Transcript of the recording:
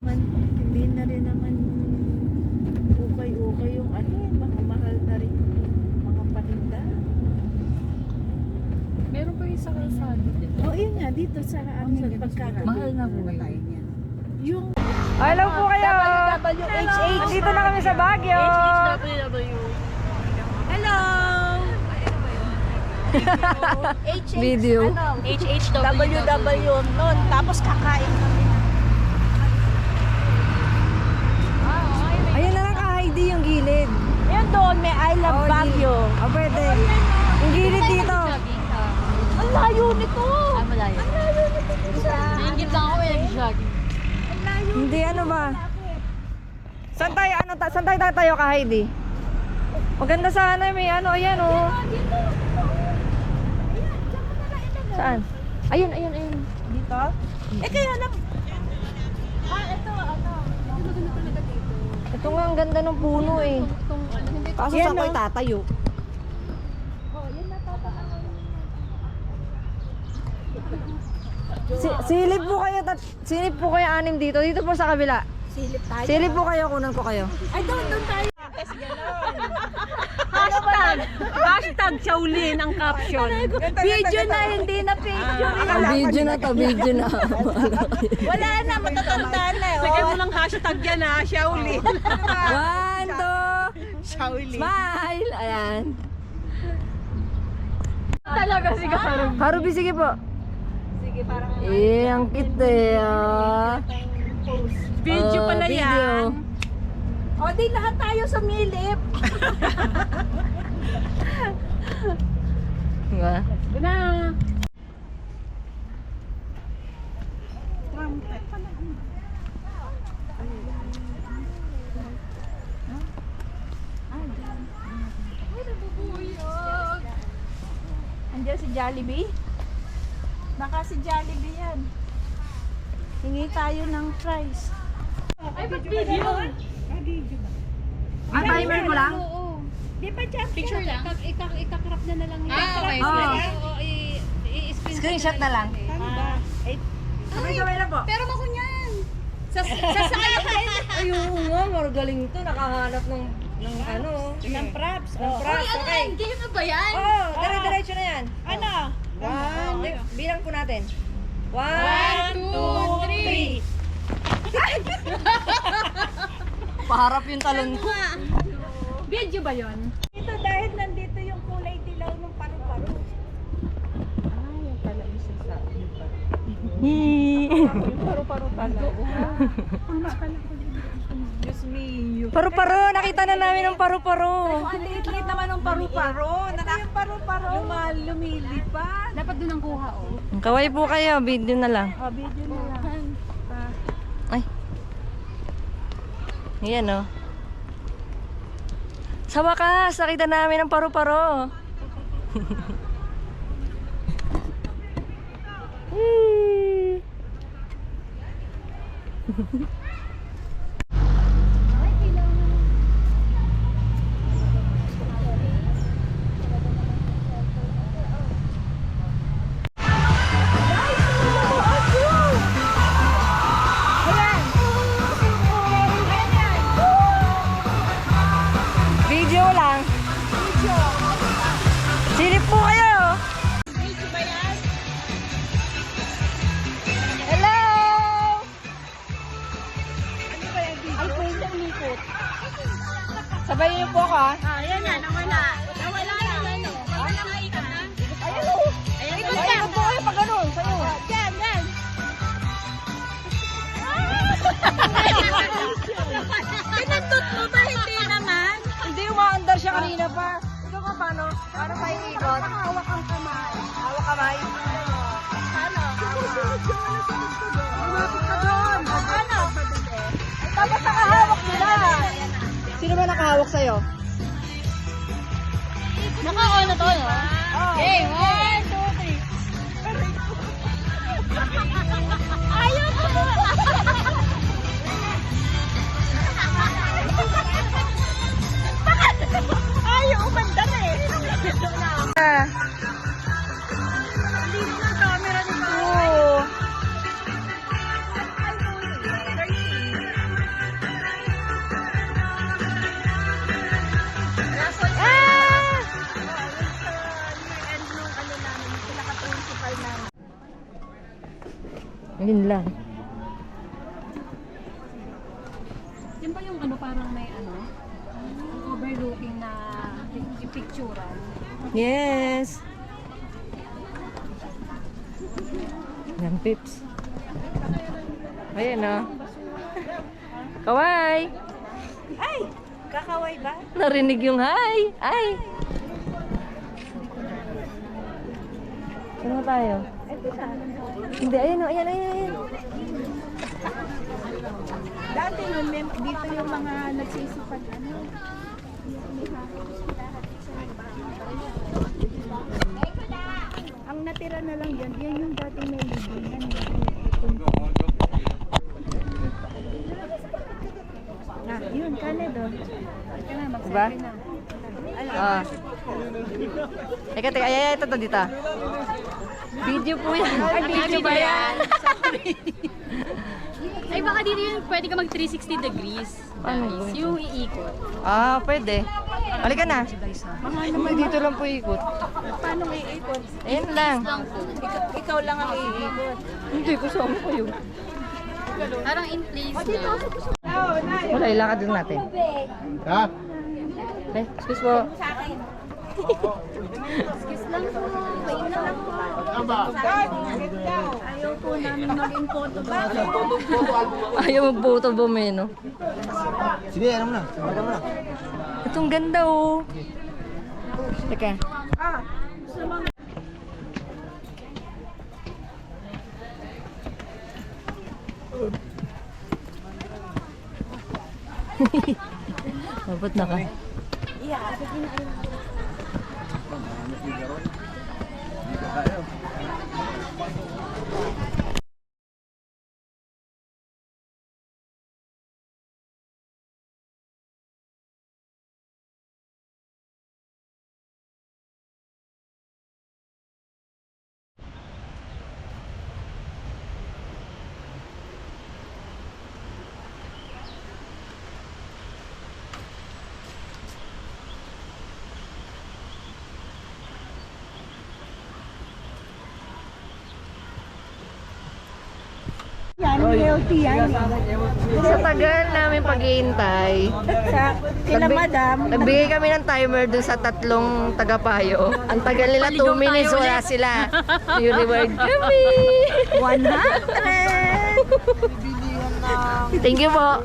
Hindi na rin naman ukay-ukay yung ano, mga mahal na rin mga paninda. Meron pa yung sa kalsada din. Oh, yun nga, dito sa ano, sa pagkagabi. Mahal na po eh. Yung Hello po kayo! WHH. Dito na kami sa Baguio! HHWW. Hello! Video. Ano? HHWW nun. Tapos kakain kami. Ayun na lang ka Heidi yung gilid. Ayun doon, may I love Oh, Baguio. Oh, pwede. Yung gilid dito. Ang layo nito! Ay, malayo. Ang layo nito siya. Naingit lang ako yung jogging. Ang layo. Hindi ano ba? Saan tayo tatayo ka Heidi? Maganda sana may ano, ayan oh. Dito. Ayan, saan mo na ilagay? Saan? Ayun. Dito? Eh kaya lang. Ito, ano. Ito nga ang ganda ng puno eh. Kaso Yan, saan kayo no? tatayo? Oh, yan natataan. Silip po kayo anim dito. Dito po sa kabila. Silip tayo. Silip po kayo, kunan ko kayo. Ay, doon tayo. Hashtag Shaolin ang caption. Video na, hindi na picture. Video na to, video na. Wala na, matatanda na. Lagyan mo lang hashtag yan ha, Shaolin. 1, 2, Shaolin. smile! Ayan. Talaga si Karo. Harubi, sige po. Sige, parang Ang cute eh. Ah. Video Oh, pala video. yan. O, di lahat tayo sumilip. Diba? Na. Andiyan si Jollibee. Baka si Jollibee yan. Hingi tayo ng price. Ay, ba't video? Timer mo lang? Di ba dyan? Picture lang? Ikakrap na lang yun. Okay. Oo. Screenshot na lang. Ah, eh, Sabay-sabay lang po. Pero makunyan. Sasayahin. Ay, oo nga. Magaling to. Nakahanap ng ano. ng props. Ng Oh. props. Ano Okay. yan? Game na ba yan? Oh, dire-diretso na yan. Ano? Bilang po natin. 1, 2, 3. Paharap yung talon ko. Video ba yun? Ito dahil nandito yung kulay dilaw ng paru-paro. Ah, yung pala isa sa yung paru-paro pala. Diyos me. Paru-paro. Nakita na namin ang paru-paro. Ang liit-liit naman ng paru-paro. Ito yung paru-paro. Yung lumilipad. Dapat doon ang kuha, oh. Kaway po kayo. Video na lang. Oh, video na lang. Ay. Ayan o. Sa wakas, nakita namin ang paru-paro. Video lang. Silip po kayo. Hello! Ay, pwede umikot. Sabayin niyo po ako ha. Ayan na, nawala. Nawala na, ano. Nawala na ikot na. Ayun o. Ayun Ikot po kayo pag ganun. Sa'yo. Yan, yan. Pinagtot mo ba? Hindi naman. Hindi, umaandar siya kanina pa. Ikaw ka paano? Paano pa iikot? Hawak ang kamay. Hawak kamay. Ano? Lumapit ka doon. Ano? Dapat nakahawak sila. Sino ba nakahawak sa'yo? Naka-on na to, no? Okay, 1, 2, 3. Ayaw ko ba? Ayaw umandar eh. Linis ng camera ni Mama. Oo. Yun lang. Yan ba yung ano, parang may ano? Overlooking na picturean. Yes. Yan, Pips. Ayan o. Kaway. Ay! Kakaway ba? Narinig yung hi. Ay. Saan na tayo? Hindi, ayan o. Ayan, ayan, ayan. Dati nun, dito yung mga nagsisipag ano. Ang natira na lang yan, yan yung dating may libingan. Ah, yun, Canada. Diba? Ah. Teka, teka. Ay, ito to dito. Video po yan. Ay, video ba yan? Ay, baka dito yun, pwede ka mag 360 degrees. Paano Guys, ba? yung iikot. Ah, pwede. Halika na. Hindi, dito lang po ikot. Paano may ikot? Ayan lang. Lang po. Ikaw lang ang iikot. Hindi, kasama ko yun. Parang in place na. Wala, ilakad din natin. Ha? Eh, excuse po. Excuse lang po. Wait lang po. Ayaw po namin maging photo ba? Ayaw mag-photo bomb eh, no? Sige, ano mo na. Ano mo na. Itong ganda oh. Teka. Dapat naka. Yan, healthy yan. Sa tagal namin paghihintay, Sa sila madam, nagbigay kami ng timer dun sa tatlong tagapayo. Ang tagal nila 2 minutes, wala sila. Yung reward kami. 100! Thank you po.